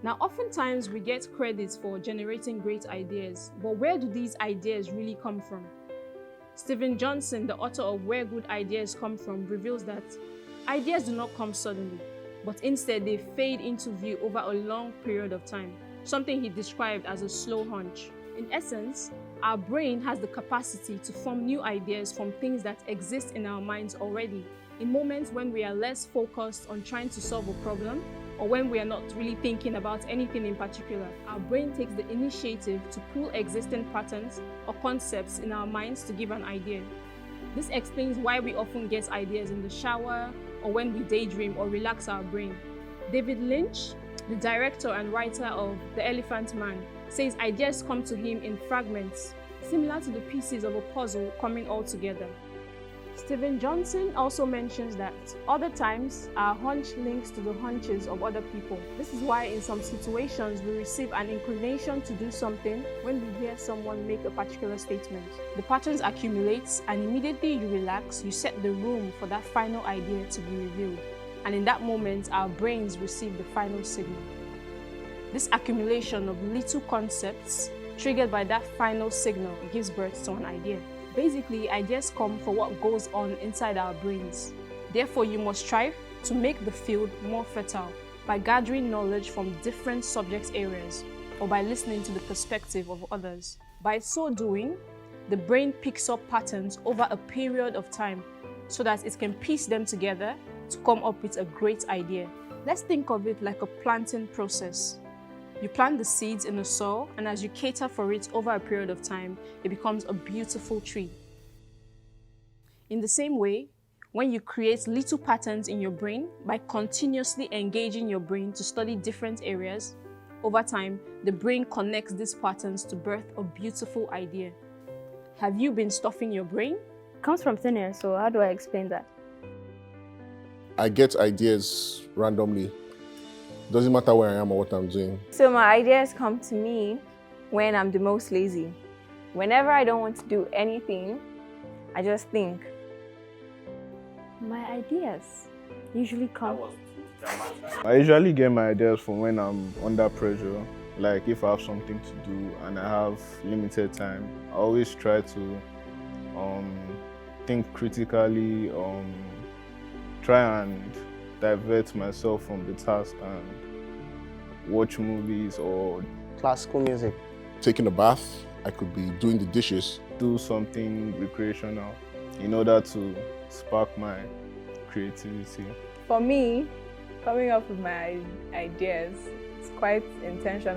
Now, oftentimes we get credit for generating great ideas, but where do these ideas really come from? Stephen Johnson, the author of Where Good Ideas Come From, reveals that ideas do not come suddenly, but instead they fade into view over a long period of time, something he described as a slow hunch. In essence, our brain has the capacity to form new ideas from things that exist in our minds already. In moments when we are less focused on trying to solve a problem, or when we are not really thinking about anything in particular, our brain takes the initiative to pull existing patterns or concepts in our minds to give an idea. This explains why we often get ideas in the shower or when we daydream or relax our brain. David Lynch, the director and writer of The Elephant Man, says ideas come to him in fragments, similar to the pieces of a puzzle coming all together. Stephen Johnson also mentions that other times our hunch links to the hunches of other people. This is why in some situations we receive an inclination to do something when we hear someone make a particular statement. The patterns accumulate, and immediately you relax, you set the room for that final idea to be revealed. And in that moment, our brains receive the final signal. This accumulation of little concepts triggered by that final signal gives birth to an idea. Basically, ideas come for what goes on inside our brains. Therefore, you must strive to make the field more fertile by gathering knowledge from different subject areas or by listening to the perspective of others. By so doing, the brain picks up patterns over a period of time so that it can piece them together to come up with a great idea. Let's think of it like a planting process. You plant the seeds in the soil, and as you cater for it over a period of time, it becomes a beautiful tree. In the same way, when you create little patterns in your brain by continuously engaging your brain to study different areas, over time, the brain connects these patterns to birth a beautiful idea. Have you been stuffing your brain? It comes from thin air, so how do I explain that? I get ideas randomly. Doesn't matter where I am or what I'm doing. So my ideas come to me when I'm the most lazy. Whenever I don't want to do anything, I just think. My ideas usually come. I usually get my ideas from when I'm under pressure. Like if I have something to do and I have limited time, I always try to think critically, try and divert myself from the task and watch movies or classical music. Taking a bath, I could be doing the dishes. Do something recreational in order to spark my creativity. For me, coming up with my ideas, it's quite intentional.